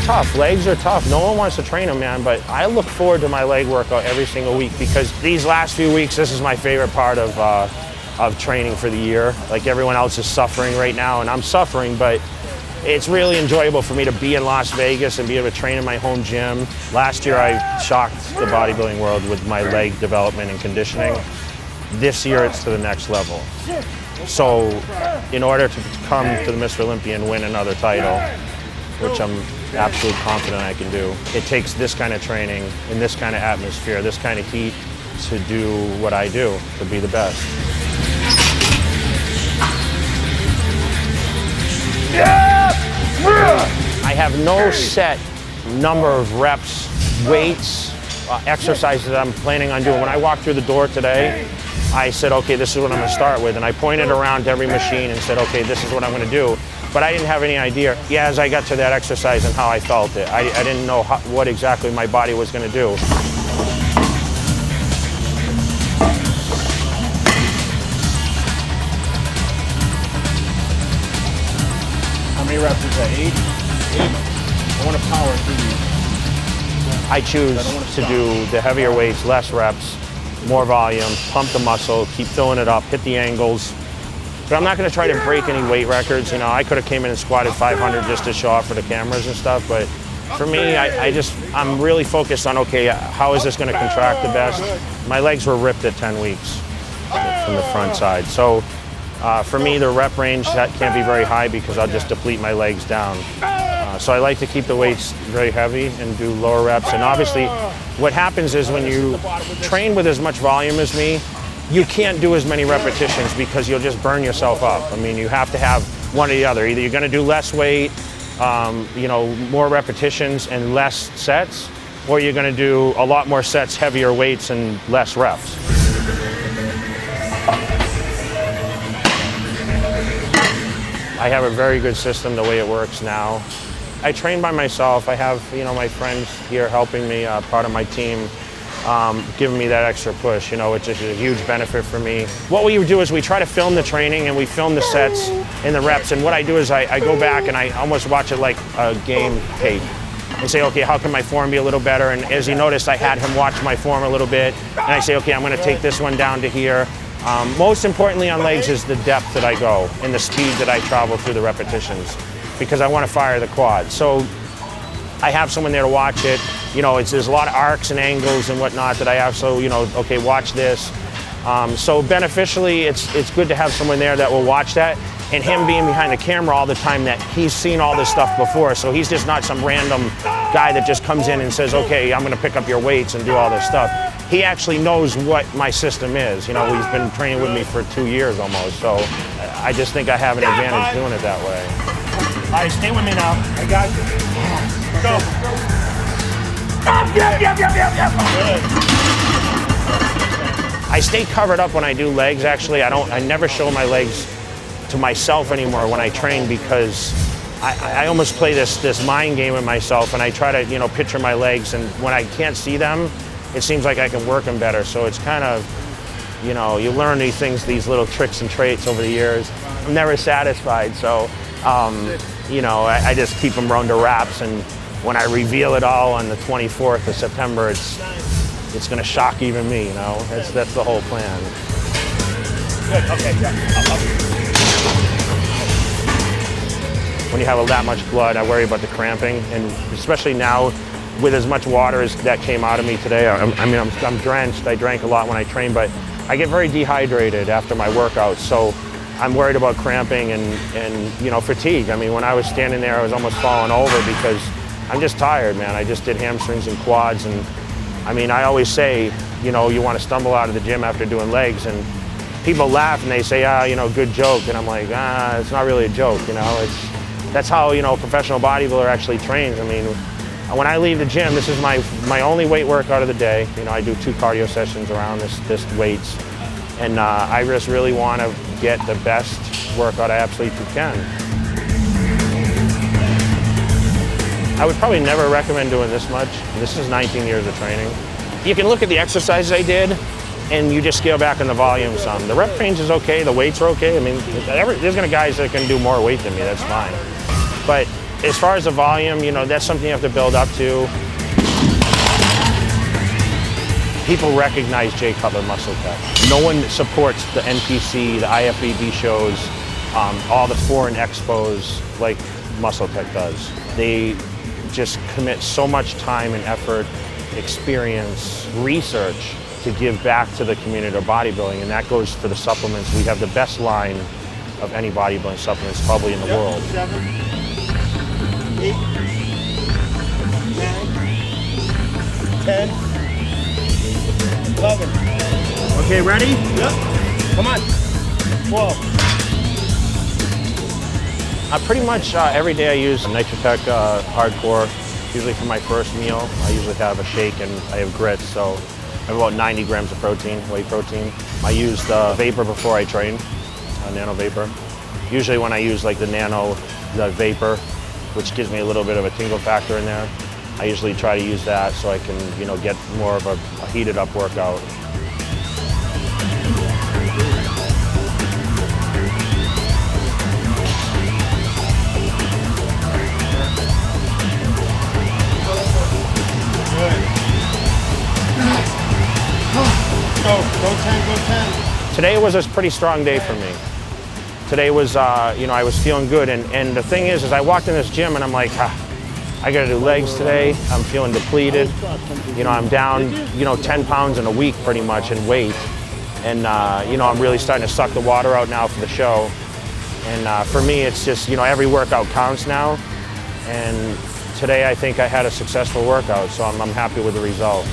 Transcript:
tough. Legs are tough. No one wants to train them, man, but I look forward to my leg workout every single week because these last few weeks, this is my favorite part of training for the year. Like everyone else is suffering right now, and I'm suffering, but it's really enjoyable for me to be in Las Vegas and be able to train in my home gym. Last year, I shocked the bodybuilding world with my leg development and conditioning. This year, it's to the next level. So in order to come to the Mr. Olympia and win another title, which I'm absolutely confident I can do, it takes this kind of training in this kind of atmosphere, this kind of heat to do what I do, to be the best. I have no set number of reps, weights, exercises that I'm planning on doing. When I walked through the door today, I said, okay, this is what I'm going to start with. And I pointed around to every machine and said, okay, this is what I'm going to do. But I didn't have any idea, as I got to that exercise and how I felt it. I didn't know what exactly my body was going to do. How many reps is that? 8? I want to power through these. I choose to do the heavier weights, less reps, more volume, pump the muscle, keep filling it up, hit the angles. But I'm not going to try to break any weight records. You know, I could have came in and squatted 500 just to show off for the cameras and stuff. But for me, I'm really focused on, okay, how is this going to contract the best? My legs were ripped at 10 weeks from the front side. So for me, the rep range, that can't be very high because I'll just deplete my legs down. So I like to keep the weights very heavy and do lower reps. And obviously, what happens is when you train with as much volume as me, you can't do as many repetitions because you'll just burn yourself up. I mean, you have to have one or the other. Either you're going to do less weight, you know, more repetitions and less sets, or you're going to do a lot more sets, heavier weights, and less reps. I have a very good system the way it works now. I train by myself. I have, you know, my friends here helping me, part of my team, giving me that extra push, you know, which is a huge benefit for me. What we do is we try to film the training and we film the sets and the reps. And what I do is I go back and I almost watch it like a game tape and say, okay, how can my form be a little better? And as you noticed, I had him watch my form a little bit. And I say, okay, I'm going to take this one down to here. Most importantly on legs is the depth that I go and the speed that I travel through the repetitions, because I want to fire the quad. So I have someone there to watch it. You know, there's a lot of arcs and angles and whatnot that I have, so, you know, okay, watch this. So beneficially, it's good to have someone there that will watch that, and him being behind the camera all the time, that he's seen all this stuff before, so he's just not some random guy that just comes in and says, okay, I'm gonna pick up your weights and do all this stuff. He actually knows what my system is. You know, he's been training with me for 2 years almost, so I just think I have an advantage doing it that way. All right, stay with me now. I got you. Go. Yep. I stay covered up when I do legs, actually. I never show my legs to myself anymore when I train, because I almost play this mind game with myself, and I try to, you know, picture my legs, and when I can't see them, it seems like I can work them better. So it's kind of, you know, you learn these things, these little tricks and traits over the years. I'm never satisfied, so, you know, I just keep them under wraps, and when I reveal it all on the 24th of September, it's going to shock even me, you know? That's the whole plan. Good, okay, yeah. Up. When you have that much blood, I worry about the cramping, and especially now with as much water as that came out of me today. I'm drenched. I drank a lot when I train, but I get very dehydrated after my workouts, so I'm worried about cramping and you know, fatigue. I mean, when I was standing there, I was almost falling over because I'm just tired, man. I just did hamstrings and quads, and I mean, I always say, you know, you want to stumble out of the gym after doing legs, and people laugh and they say, you know, good joke, and I'm like, it's not really a joke, you know. That's how, you know, a professional bodybuilder actually trains. I mean, when I leave the gym, this is my only weight workout of the day. You know, I do 2 cardio sessions around this weights, and I just really want to get the best workout I absolutely can. I would probably never recommend doing this much. This is 19 years of training. You can look at the exercises I did, and you just scale back on the volume some. The rep range is okay, the weights are okay. I mean, there's gonna be guys that can do more weight than me, that's fine. But As far as the volume, you know, that's something you have to build up to. People recognize Jay Cutler Muscle Tech. No one supports the NPC, the IFBB shows, all the foreign expos like Muscle Tech does. They just commit so much time and effort, experience, research to give back to the community of bodybuilding, and that goes for the supplements. We have the best line of any bodybuilding supplements probably in the world. 7, 8, 9, 10, 11. Okay, ready? Yep. Come on. 12. Pretty much every day I use Nitrotech Hardcore. Usually for my first meal, I usually have a shake and I have grits, so I have about 90 grams of protein, whey protein. I use the Vapor before I train, Nano Vapor. Usually when I use like the Vapor, which gives me a little bit of a tingle factor in there, I usually try to use that so I can, you know, get more of a heated up workout. Go 10, go 10. Today was a pretty strong day for me. Today was, you know, I was feeling good, and the thing is I walked in this gym and I'm like, I gotta do legs today. I'm feeling depleted. You know, I'm down, you know, 10 pounds in a week pretty much in weight. And, you know, I'm really starting to suck the water out now for the show. And for me, it's just, you know, every workout counts now. And today I think I had a successful workout, so I'm happy with the result.